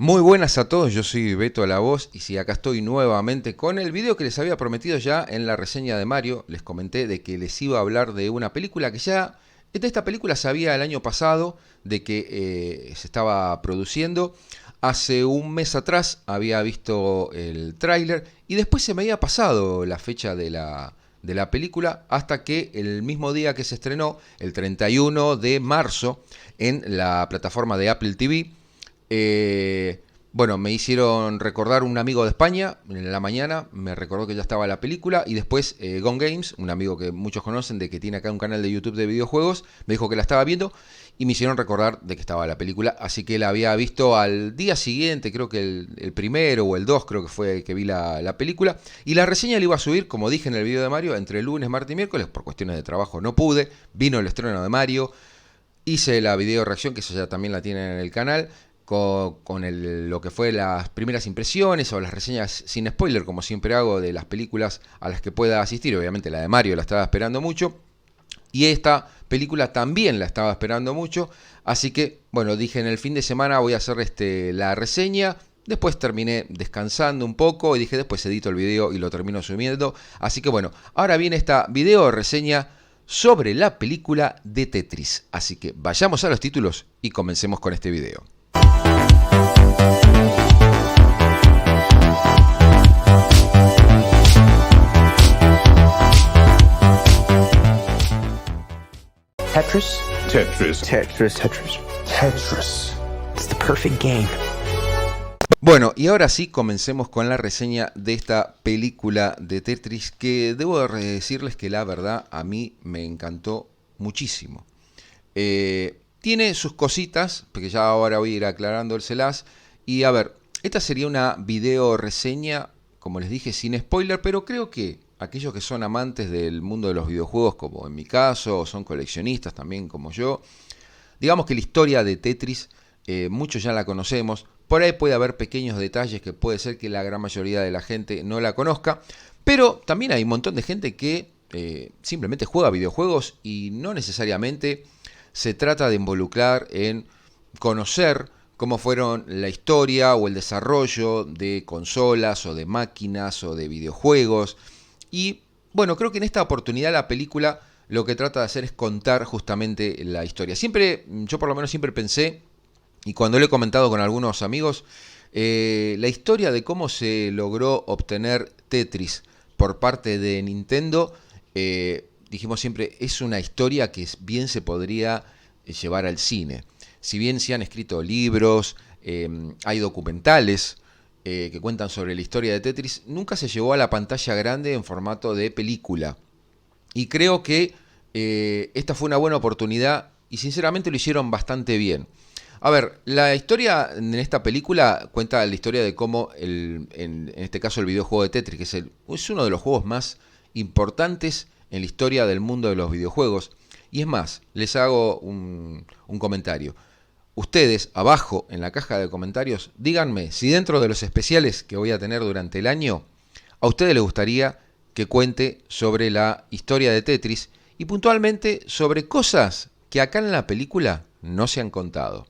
Muy buenas a todos, yo soy Beto La Voz y sí, acá estoy nuevamente con el video que les había prometido ya en la reseña de Mario. Les comenté de que les iba a hablar de una película que ya, de esta película sabía el año pasado de que se estaba produciendo. Hace un mes atrás había visto el tráiler y después se me había pasado la fecha de la película hasta que el mismo día que se estrenó, el 31 de marzo, en la plataforma de Apple TV, eh, bueno, me hicieron recordar un amigo de España, en la mañana me recordó que ya estaba la película y después Gone Games, un amigo que muchos conocen de que tiene acá un canal de YouTube de videojuegos, me dijo que la estaba viendo y me hicieron recordar de que estaba la película, así que la había visto al día siguiente, creo que el primero o el 2 creo que fue que vi la película y la reseña la iba a subir, como dije en el video de Mario, entre lunes, martes y miércoles, por cuestiones de trabajo no pude, vino el estreno de Mario. Hice la video reacción, que eso ya también la tienen en el canal, lo que fue las primeras impresiones o las reseñas sin spoiler, como siempre hago, de las películas a las que pueda asistir. Obviamente la de Mario la estaba esperando mucho. Y esta película también la estaba esperando mucho. Así que, bueno, dije en el fin de semana voy a hacer la reseña. Después terminé descansando un poco y dije después edito el video y lo termino subiendo. Así que bueno, ahora viene esta video reseña sobre la película de Tetris. Así que vayamos a los títulos y comencemos con este video. Tetris? Tetris. Tetris. Tetris. Tetris. It's the perfect game. Bueno, y ahora sí comencemos con la reseña de esta película de Tetris que debo decirles que la verdad a mí me encantó muchísimo. Tiene sus cositas, porque ya ahora voy a ir aclarándoselas. Y a ver, esta sería una video reseña, como les dije, sin spoiler, pero creo que aquellos que son amantes del mundo de los videojuegos, como en mi caso, o son coleccionistas también como yo, digamos que la historia de Tetris, muchos ya la conocemos. Por ahí puede haber pequeños detalles que puede ser que la gran mayoría de la gente no la conozca, pero también hay un montón de gente que simplemente juega videojuegos y no necesariamente se trata de involucrar en conocer cómo fueron la historia o el desarrollo de consolas o de máquinas o de videojuegos. Y bueno, creo que en esta oportunidad la película lo que trata de hacer es contar justamente la historia. Siempre, yo por lo menos siempre pensé, y cuando lo he comentado con algunos amigos, la historia de cómo se logró obtener Tetris por parte de Nintendo, dijimos siempre, es una historia que bien se podría llevar al cine. Si bien se han escrito libros, hay documentales que cuentan sobre la historia de Tetris, nunca se llevó a la pantalla grande en formato de película. Y creo que esta fue una buena oportunidad y sinceramente lo hicieron bastante bien. A ver, la historia en esta película cuenta la historia de cómo, en este caso el videojuego de Tetris, que es uno de los juegos más importantes en la historia del mundo de los videojuegos. Y es más, les hago un comentario. Ustedes, abajo en la caja de comentarios, díganme si dentro de los especiales que voy a tener durante el año, a ustedes les gustaría que cuente sobre la historia de Tetris y puntualmente sobre cosas que acá en la película no se han contado.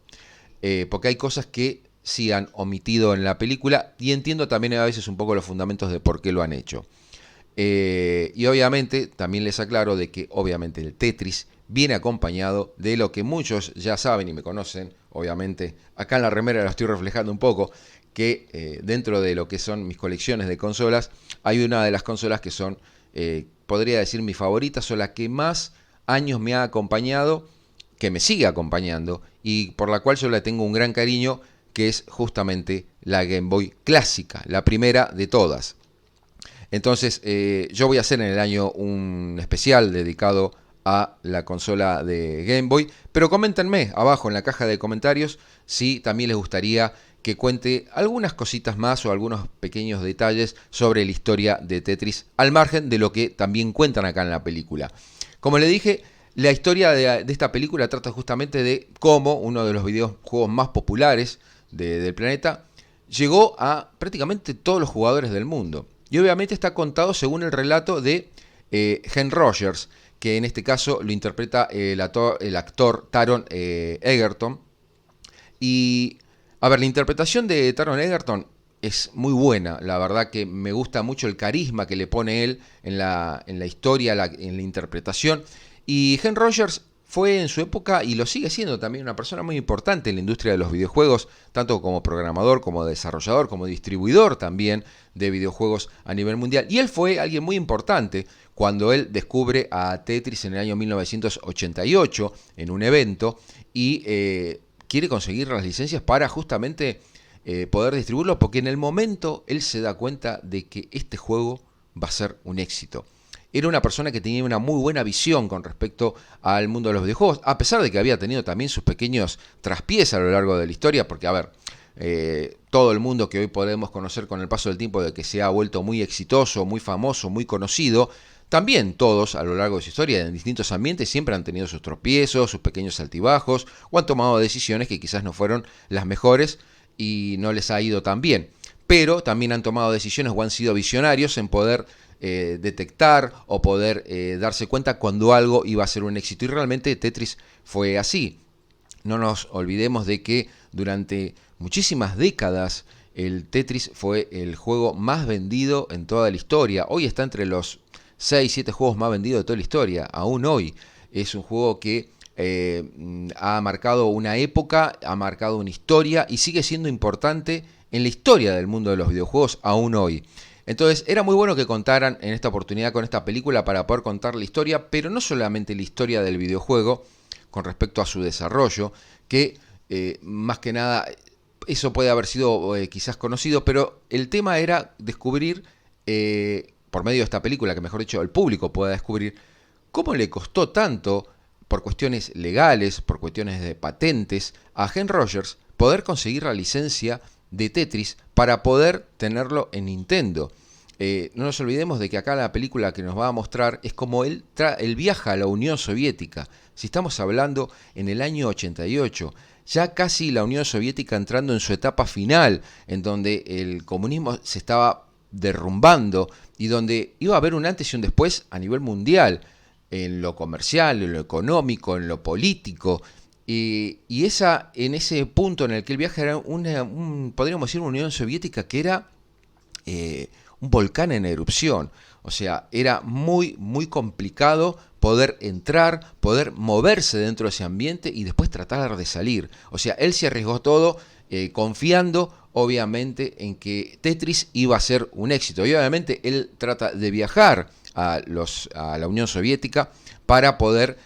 Porque hay cosas que sí han omitido en la película y entiendo también a veces un poco los fundamentos de por qué lo han hecho. Y obviamente también les aclaro de que obviamente el Tetris viene acompañado de lo que muchos ya saben y me conocen, obviamente acá en la remera lo estoy reflejando un poco, que dentro de lo que son mis colecciones de consolas, hay una de las consolas que son, podría decir, mis favoritas o la que más años me ha acompañado, que me sigue acompañando y por la cual yo le tengo un gran cariño, que es justamente la Game Boy clásica, la primera de todas. Entonces yo voy a hacer en el año un especial dedicado a la consola de Game Boy, pero coméntenme abajo en la caja de comentarios si también les gustaría que cuente algunas cositas más o algunos pequeños detalles sobre la historia de Tetris, al margen de lo que también cuentan acá en la película. Como le dije, la historia de esta película trata justamente de cómo uno de los videojuegos más populares del planeta llegó a prácticamente todos los jugadores del mundo. Y obviamente está contado según el relato de Hen Rogers, que en este caso lo interpreta el actor Taron Egerton. Y A ver, la interpretación de Taron Egerton es muy buena. La verdad que me gusta mucho el carisma que le pone él en la historia, en la interpretación. Y Henry Rogers fue en su época, y lo sigue siendo también, una persona muy importante en la industria de los videojuegos, tanto como programador, como desarrollador, como distribuidor también de videojuegos a nivel mundial. Y él fue alguien muy importante cuando él descubre a Tetris en el año 1988 en un evento y quiere conseguir las licencias para justamente poder distribuirlo, porque en el momento él se da cuenta de que este juego va a ser un éxito. Era una persona que tenía una muy buena visión con respecto al mundo de los videojuegos, a pesar de que había tenido también sus pequeños traspiés a lo largo de la historia, porque, a ver, todo el mundo que hoy podemos conocer con el paso del tiempo de que se ha vuelto muy exitoso, muy famoso, muy conocido, también todos a lo largo de su historia, en distintos ambientes, siempre han tenido sus tropiezos, sus pequeños altibajos, o han tomado decisiones que quizás no fueron las mejores y no les ha ido tan bien. Pero también han tomado decisiones o han sido visionarios en poder detectar o poder darse cuenta cuando algo iba a ser un éxito. Y realmente Tetris fue así. No nos olvidemos de que durante muchísimas décadas el Tetris fue el juego más vendido en toda la historia. Hoy está entre los 6-7 juegos más vendidos de toda la historia. Aún hoy es un juego que ha marcado una época, ha marcado una historia y sigue siendo importante en la historia del mundo de los videojuegos aún hoy. Entonces era muy bueno que contaran en esta oportunidad con esta película para poder contar la historia, pero no solamente la historia del videojuego con respecto a su desarrollo, que más que nada eso puede haber sido quizás conocido, pero el tema era descubrir, por medio de esta película, que mejor dicho el público pueda descubrir, cómo le costó tanto, por cuestiones legales, por cuestiones de patentes, a Henry Rogers poder conseguir la licencia de Tetris para poder tenerlo en Nintendo. No nos olvidemos de que acá la película que nos va a mostrar es como él viaja a la Unión Soviética. Si estamos hablando en el año 88, ya casi la Unión Soviética entrando en su etapa final, en donde el comunismo se estaba derrumbando y donde iba a haber un antes y un después a nivel mundial, en lo comercial, en lo económico, en lo político. Y en ese punto en el que el viaje era podríamos decir, una Unión Soviética que era un volcán en erupción. O sea, era muy, muy complicado poder entrar, poder moverse dentro de ese ambiente y después tratar de salir. O sea, él se arriesgó todo confiando, obviamente, en que Tetris iba a ser un éxito. Y obviamente él trata de viajar a la Unión Soviética para poder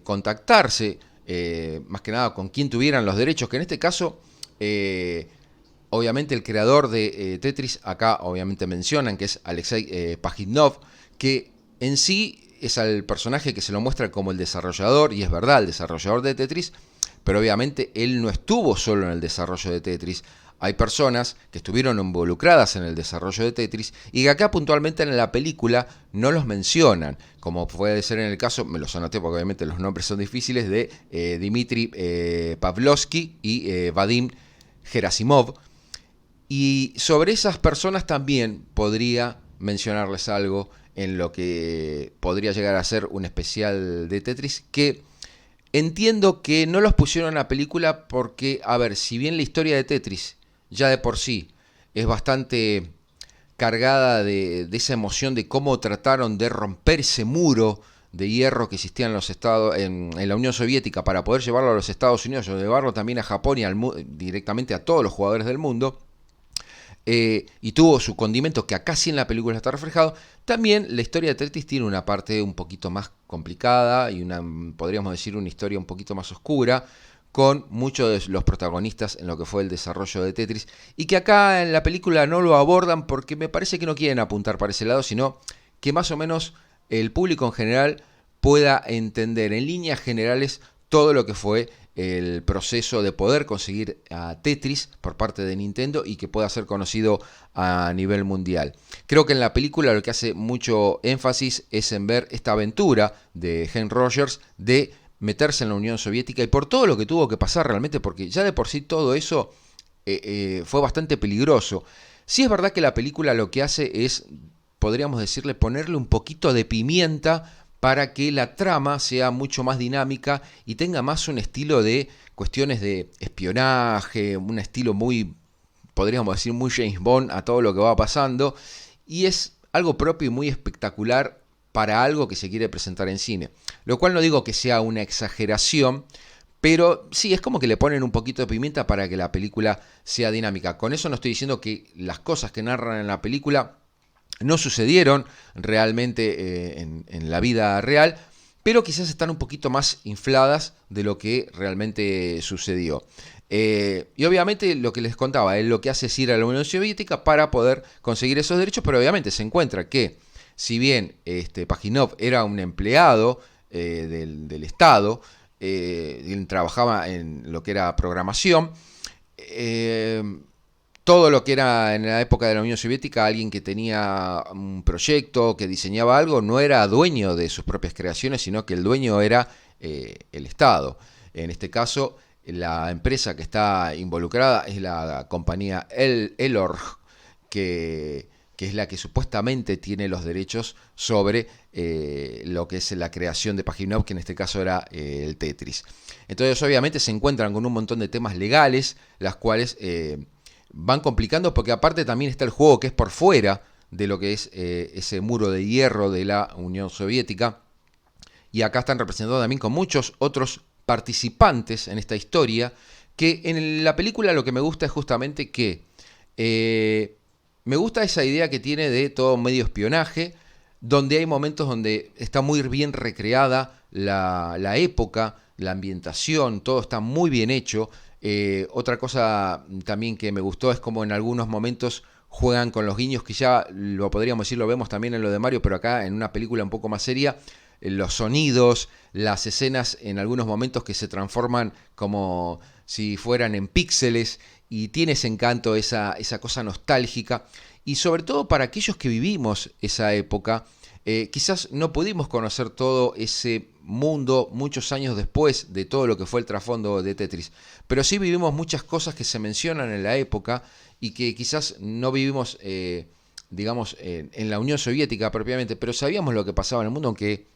contactarse más que nada con quien tuvieran los derechos, que en este caso obviamente el creador de Tetris, acá obviamente mencionan que es Alexei Pajitnov, que en sí es al personaje que se lo muestra como el desarrollador, y es verdad, el desarrollador de Tetris, pero obviamente él no estuvo solo en el desarrollo de Tetris. Hay personas que estuvieron involucradas en el desarrollo de Tetris y que acá puntualmente en la película no los mencionan, como puede ser en el caso, me los anoté porque obviamente los nombres son difíciles, de Dmitry Pavlovsky y Vadim Gerasimov. Y sobre esas personas también podría mencionarles algo en lo que podría llegar a ser un especial de Tetris, que entiendo que no los pusieron en la película porque, a ver, si bien la historia de Tetris ya de por sí es bastante cargada de esa emoción de cómo trataron de romper ese muro de hierro que existía en los en la Unión Soviética para poder llevarlo a los Estados Unidos o llevarlo también a Japón y directamente a todos los jugadores del mundo, y tuvo su condimento que acá sí en la película está reflejado. También la historia de Tetris tiene una parte un poquito más complicada y podríamos decir una historia un poquito más oscura, con muchos de los protagonistas en lo que fue el desarrollo de Tetris, y que acá en la película no lo abordan porque me parece que no quieren apuntar para ese lado, sino que más o menos el público en general pueda entender en líneas generales todo lo que fue el proceso de poder conseguir a Tetris por parte de Nintendo y que pueda ser conocido a nivel mundial. Creo que en la película lo que hace mucho énfasis es en ver esta aventura de Henry Rogers de meterse en la Unión Soviética y por todo lo que tuvo que pasar realmente, porque ya de por sí todo eso fue bastante peligroso. Sí es verdad que la película lo que hace es, podríamos decirle, ponerle un poquito de pimienta para que la trama sea mucho más dinámica y tenga más un estilo de cuestiones de espionaje, un estilo muy, podríamos decir, muy James Bond a todo lo que va pasando, y es algo propio y muy espectacular para algo que se quiere presentar en cine. Lo cual no digo que sea una exageración, pero sí, es como que le ponen un poquito de pimienta para que la película sea dinámica. Con eso no estoy diciendo que las cosas que narran en la película no sucedieron realmente en la vida real, pero quizás están un poquito más infladas de lo que realmente sucedió. Y obviamente lo que les contaba, él lo que hace es ir a la Unión Soviética para poder conseguir esos derechos, pero obviamente se encuentra que si bien Pajitnov era un empleado del Estado, él trabajaba en lo que era programación, todo lo que era en la época de la Unión Soviética, alguien que tenía un proyecto, que diseñaba algo, no era dueño de sus propias creaciones, sino que el dueño era el Estado. En este caso, la empresa que está involucrada es la compañía Elorg, que es la que supuestamente tiene los derechos sobre lo que es la creación de Pajitnov, que en este caso era el Tetris. Entonces, obviamente, se encuentran con un montón de temas legales, las cuales van complicando, porque aparte también está el juego que es por fuera de lo que es ese muro de hierro de la Unión Soviética. Y acá están representados también con muchos otros participantes en esta historia, que en la película lo que me gusta es justamente que me gusta esa idea que tiene de todo medio espionaje, donde hay momentos donde está muy bien recreada la época, la ambientación, todo está muy bien hecho. Otra cosa también que me gustó es como en algunos momentos juegan con los guiños, que ya lo podríamos decir, lo vemos también en lo de Mario, pero acá en una película un poco más seria, los sonidos, las escenas en algunos momentos que se transforman como si fueran en píxeles, y tiene ese encanto, esa cosa nostálgica, y sobre todo para aquellos que vivimos esa época, quizás no pudimos conocer todo ese mundo muchos años después de todo lo que fue el trasfondo de Tetris, pero sí vivimos muchas cosas que se mencionan en la época y que quizás no vivimos, digamos, en la Unión Soviética propiamente, pero sabíamos lo que pasaba en el mundo, aunque,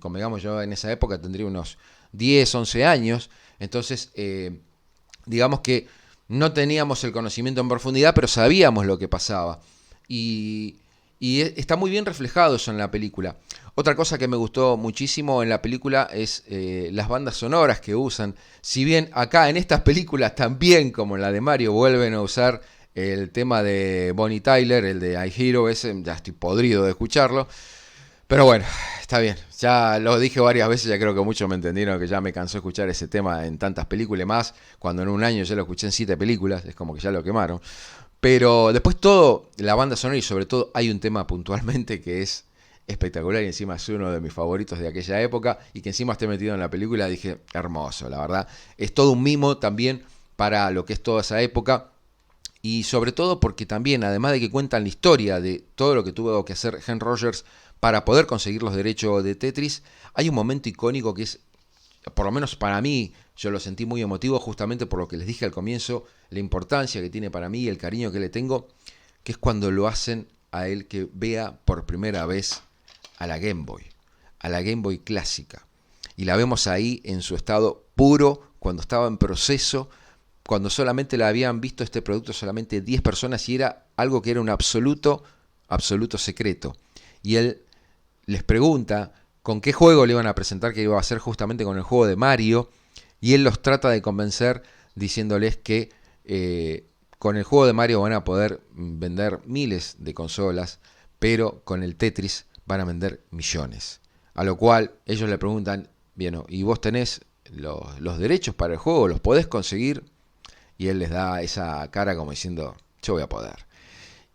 como digamos, yo en esa época tendría unos 10, 11 años, entonces digamos que no teníamos el conocimiento en profundidad, pero sabíamos lo que pasaba. Y está muy bien reflejado eso en la película. Otra cosa que me gustó muchísimo en la película es las bandas sonoras que usan. Si bien acá en estas películas también, como en la de Mario, vuelven a usar el tema de Bonnie Tyler, el de I Hero, ese ya estoy podrido de escucharlo. Pero bueno, está bien. Ya lo dije varias veces, ya creo que muchos me entendieron que ya me cansó escuchar ese tema en tantas películas y más. Cuando en un año ya lo escuché en 7 películas, es como que ya lo quemaron. Pero después todo, la banda sonora, y sobre todo hay un tema puntualmente que es espectacular y encima es uno de mis favoritos de aquella época y que encima esté metido en la película, dije, hermoso, la verdad. Es todo un mimo también para lo que es toda esa época. Y sobre todo porque también, además de que cuentan la historia de todo lo que tuvo que hacer Henry Rogers para poder conseguir los derechos de Tetris, hay un momento icónico que es, por lo menos para mí, yo lo sentí muy emotivo justamente por lo que les dije al comienzo, la importancia que tiene para mí, el cariño que le tengo, que es cuando lo hacen a él que vea por primera vez a la Game Boy clásica. Y la vemos ahí en su estado puro, cuando estaba en proceso, cuando solamente la habían visto este producto solamente 10 personas y era algo que era un absoluto secreto. Y él les pregunta con qué juego le iban a presentar, que iba a ser justamente con el juego de Mario, y él los trata de convencer diciéndoles que con el juego de Mario van a poder vender miles de consolas, pero con el Tetris van a vender millones. A lo cual ellos le preguntan, bien, ¿y vos tenés los derechos para el juego? ¿Los podés conseguir? Y él les da esa cara como diciendo, yo voy a poder.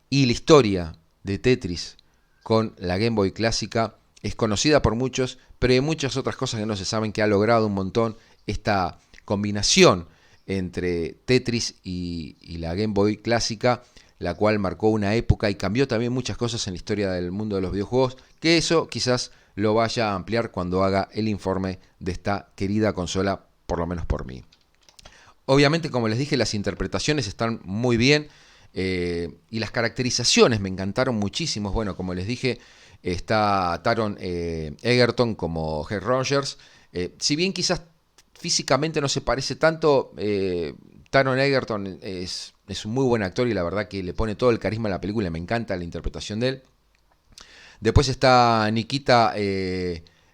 Y la historia de Tetris con la Game Boy clásica es conocida por muchos, pero hay muchas otras cosas que no se saben, que ha logrado un montón esta combinación entre Tetris y la Game Boy clásica, la cual marcó una época y cambió también muchas cosas en la historia del mundo de los videojuegos, que eso quizás lo vaya a ampliar cuando haga el informe de esta querida consola, por lo menos por mí. Obviamente, como les dije, las interpretaciones están muy bien y las caracterizaciones me encantaron muchísimo. Bueno, como les dije, Está Taron Egerton como Heath Rogers. Si bien quizás físicamente no se parece tanto, Taron Egerton es un muy buen actor y la verdad que le pone todo el carisma a la película. Me encanta la interpretación de él. Después está Nikita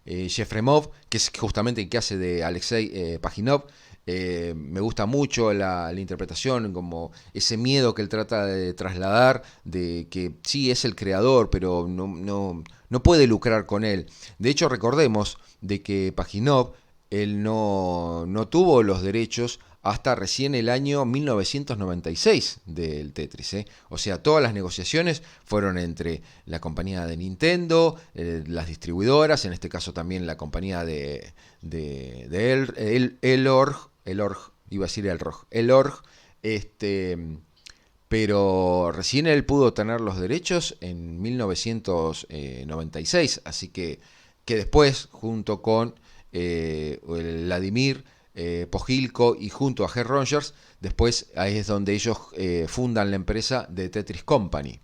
Yefremov, que es justamente el que hace de Alexei Pajitnov. Me gusta mucho la interpretación, como ese miedo que él trata de trasladar, de que sí es el creador, pero no puede lucrar con él. De hecho, recordemos de que Pajitnov, él no tuvo los derechos hasta recién el año 1996 del Tetris. O sea, todas las negociaciones fueron entre la compañía de Nintendo, las distribuidoras, en este caso también la compañía de Elorg, pero recién él pudo tener los derechos en 1996, así que después, junto con Vladimir Pojilko y junto a Heath Rogers, después ahí es donde ellos fundan la empresa de Tetris Company.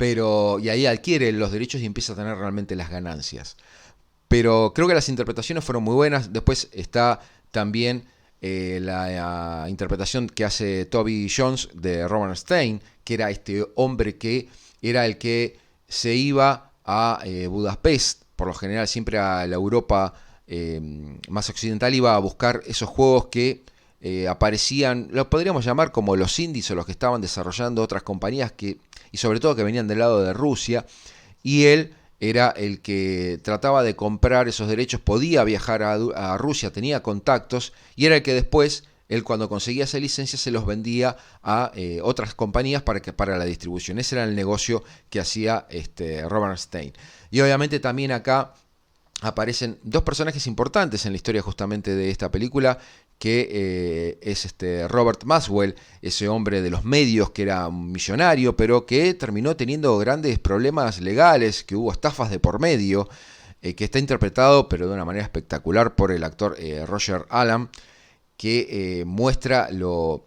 Y ahí adquiere los derechos y empieza a tener realmente las ganancias. Pero creo que las interpretaciones fueron muy buenas. Después está también la interpretación que hace Toby Jones de Robert Stein, que era este hombre que era el que se iba a Budapest, por lo general siempre a la Europa más occidental, iba a buscar esos juegos que aparecían, los podríamos llamar como los indies o los que estaban desarrollando otras compañías y sobre todo que venían del lado de Rusia, y él era el que trataba de comprar esos derechos, podía viajar a Rusia, tenía contactos, y era el que después, él cuando conseguía esa licencia, se los vendía a otras compañías para la distribución. Ese era el negocio que hacía Robert Stein. Y obviamente también acá aparecen dos personajes importantes en la historia justamente de esta película, que es Robert Maxwell, ese hombre de los medios que era un millonario, pero que terminó teniendo grandes problemas legales, que hubo estafas de por medio, que está interpretado, pero de una manera espectacular, por el actor Roger Allam, que muestra lo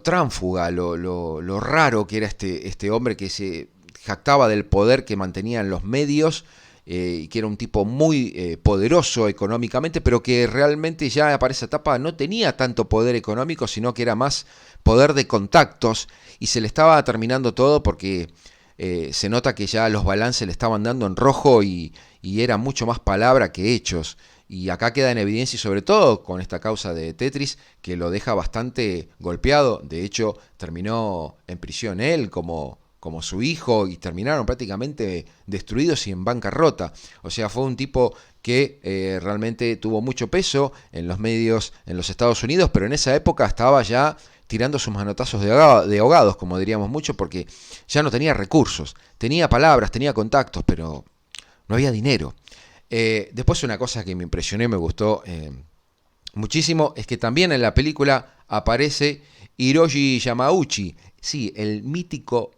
tránfuga, lo raro que era este hombre, que se jactaba del poder que mantenía en los medios, que era un tipo muy poderoso económicamente, pero que realmente ya para esa etapa no tenía tanto poder económico, sino que era más poder de contactos, y se le estaba terminando todo porque se nota que ya los balances le estaban dando en rojo y era mucho más palabra que hechos. Y acá queda en evidencia, y sobre todo con esta causa de Tetris, que lo deja bastante golpeado. De hecho, terminó en prisión él como su hijo, y terminaron prácticamente destruidos y en bancarrota. O sea, fue un tipo que realmente tuvo mucho peso en los medios en los Estados Unidos, pero en esa época estaba ya tirando sus manotazos de ahogados, como diríamos mucho, porque ya no tenía recursos. Tenía palabras, tenía contactos, pero no había dinero. Después, una cosa que me impresionó y me gustó muchísimo es que también en la película aparece Hiroshi Yamauchi, sí, el mítico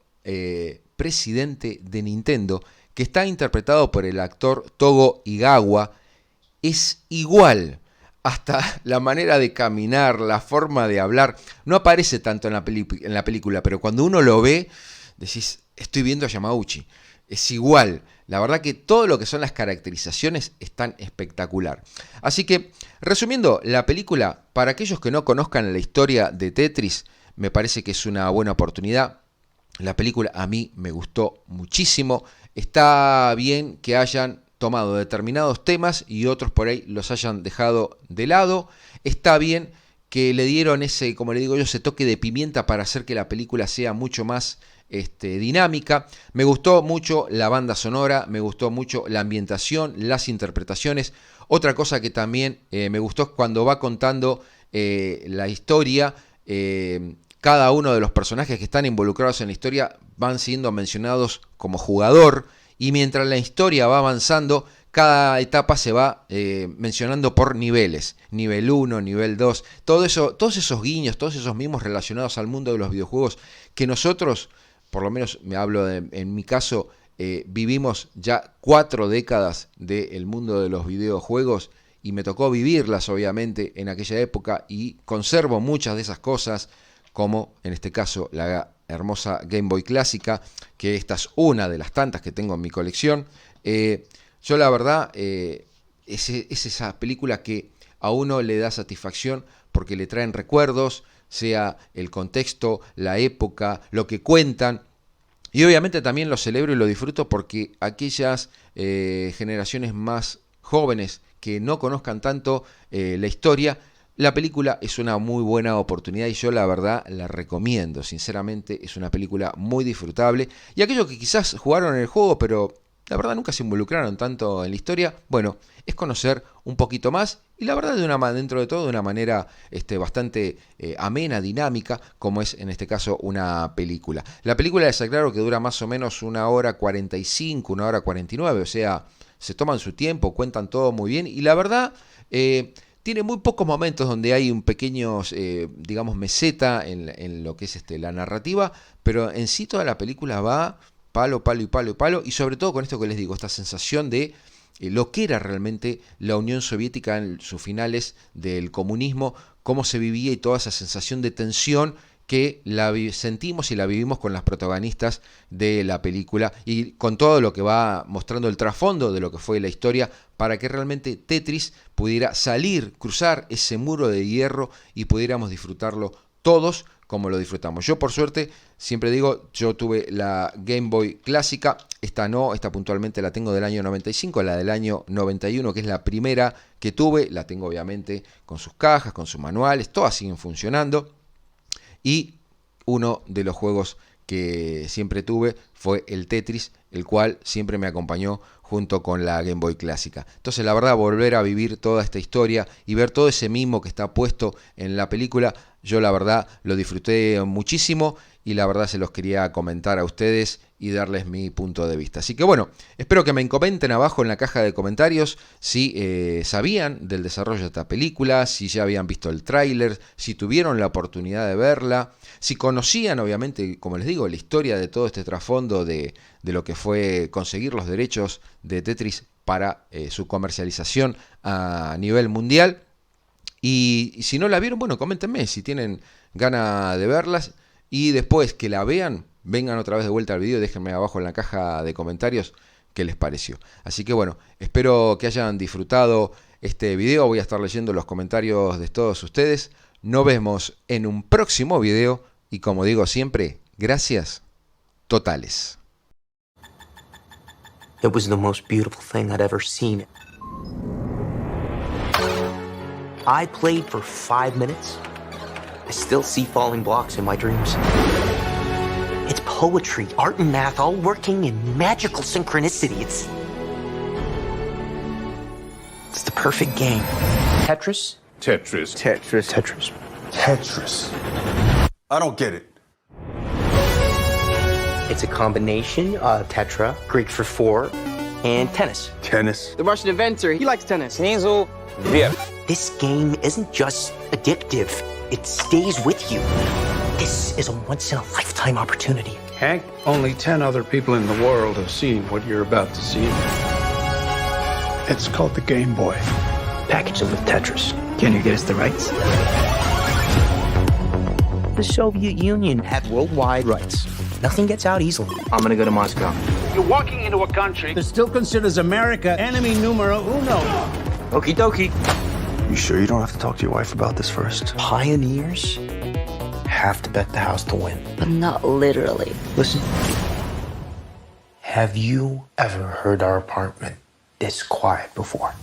presidente de Nintendo, que está interpretado por el actor Togo Higawa. Es igual, hasta la manera de caminar, la forma de hablar. No aparece tanto en la película, pero cuando uno lo ve, decís, estoy viendo a Yamauchi. Es igual. La verdad que todo lo que son las caracterizaciones están espectacular. Así que, resumiendo, la película, para aquellos que no conozcan la historia de Tetris, me parece que es una buena oportunidad. La película a mí me gustó muchísimo. Está bien que hayan tomado determinados temas y otros por ahí los hayan dejado de lado. Está bien que le dieron ese, como le digo yo, ese toque de pimienta para hacer que la película sea mucho más dinámica. Me gustó mucho la banda sonora, me gustó mucho la ambientación, las interpretaciones. Otra cosa que también me gustó es cuando va contando la historia. Cada uno de los personajes que están involucrados en la historia van siendo mencionados como jugador, y mientras la historia va avanzando, cada etapa se va mencionando por niveles. Nivel 1, nivel 2, todos esos guiños, todos esos mimos relacionados al mundo de los videojuegos que nosotros, por lo menos me hablo en mi caso, vivimos ya 4 décadas del mundo de los videojuegos, y me tocó vivirlas obviamente en aquella época, y conservo muchas de esas cosas, como en este caso la hermosa Game Boy clásica, que esta es una de las tantas que tengo en mi colección. Yo la verdad, es esa película que a uno le da satisfacción porque le traen recuerdos, sea el contexto, la época, lo que cuentan. Y obviamente también lo celebro y lo disfruto porque aquellas generaciones más jóvenes que no conozcan tanto la historia, la película es una muy buena oportunidad y yo la verdad la recomiendo. Sinceramente es una película muy disfrutable. Y aquellos que quizás jugaron el juego pero la verdad nunca se involucraron tanto en la historia, bueno, es conocer un poquito más y la verdad dentro de todo de una manera bastante amena, dinámica, como es en este caso una película. La película les aclaro que dura más o menos 1 hora 45, 1 hora 49, o sea, se toman su tiempo, cuentan todo muy bien y la verdad tiene muy pocos momentos donde hay un pequeño, digamos, meseta en lo que es la narrativa, pero en sí toda la película va palo, palo y palo y palo, y sobre todo con esto que les digo, esta sensación de lo que era realmente la Unión Soviética en sus finales del comunismo, cómo se vivía y toda esa sensación de tensión que la sentimos y la vivimos con las protagonistas de la película y con todo lo que va mostrando el trasfondo de lo que fue la historia para que realmente Tetris pudiera salir, cruzar ese muro de hierro y pudiéramos disfrutarlo todos como lo disfrutamos. Yo por suerte, siempre digo, yo tuve la Game Boy clásica, esta no, esta puntualmente la tengo del año 95, la del año 91, que es la primera que tuve, la tengo obviamente con sus cajas, con sus manuales, todas siguen funcionando. Y uno de los juegos que siempre tuve fue el Tetris, el cual siempre me acompañó junto con la Game Boy clásica. Entonces la verdad volver a vivir toda esta historia y ver todo ese mimo que está puesto en la película, yo la verdad lo disfruté muchísimo y la verdad se los quería comentar a ustedes y darles mi punto de vista. Así que bueno, espero que me comenten abajo en la caja de comentarios si sabían del desarrollo de esta película, si ya habían visto el tráiler, si tuvieron la oportunidad de verla, si conocían obviamente, como les digo, la historia de todo este trasfondo de lo que fue conseguir los derechos de Tetris para su comercialización a nivel mundial. Y si no la vieron, bueno, coméntenme si tienen ganas de verlas y después que la vean, vengan otra vez de vuelta al video y déjenme abajo en la caja de comentarios qué les pareció. Así que bueno, espero que hayan disfrutado este video. Voy a estar leyendo los comentarios de todos ustedes. Nos vemos en un próximo video y como digo siempre, gracias totales. It was the most beautiful thing I'd ever seen. I played for 5 minutes. I still see falling blocks in my dreams. It's poetry, art, and math all working in magical synchronicity. It's the perfect game. Tetris? Tetris. Tetris. Tetris. Tetris. I don't get it. It's a combination of tetra, Greek for 4, and tennis. Tennis. The Russian inventor, he likes tennis. Hazel, yeah. This game isn't just addictive, it stays with you. This is a once-in-a-lifetime opportunity. Hank, only 10 other people in the world have seen what you're about to see. It's called the Game Boy. Package it with Tetris. Can you get us the rights? The Soviet Union had worldwide rights. Nothing gets out easily. I'm gonna go to Moscow. You're walking into a country that still considers America enemy numero uno. Okie dokie. You sure you don't have to talk to your wife about this first? Pioneers have to bet the house to win. But not literally. Listen. Have you ever heard our apartment this quiet before?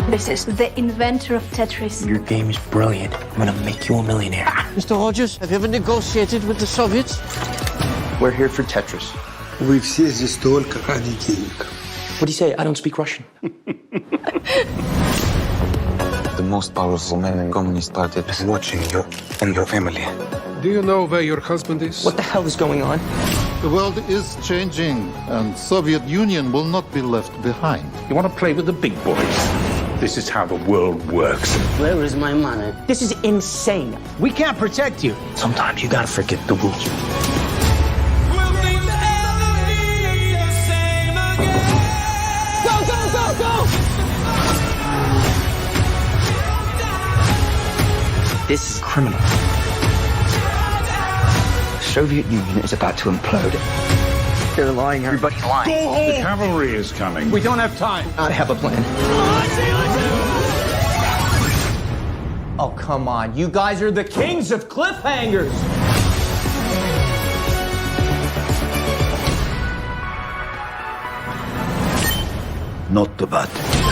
This is the inventor of Tetris. Your game is brilliant. I'm gonna make you a millionaire. Mr. Rogers, have you ever negotiated with the Soviets? We're here for Tetris. We все здесь только ради денег. What do you say? I don't speak Russian. The most powerful man in Communist Party is watching you and your family. Do you know where your husband is? What the hell is going on? The world is changing, and Soviet Union will not be left behind. You want to play with the big boys? This is how the world works. Where is my money? This is insane. We can't protect you. Sometimes you gotta forget the rules. This is criminal. Soviet Union is about to implode. They're lying. Everybody's lying. Go home! The cavalry is coming. We don't have time. I have a plan. Oh, come on. You guys are the kings of cliffhangers. Not the bad.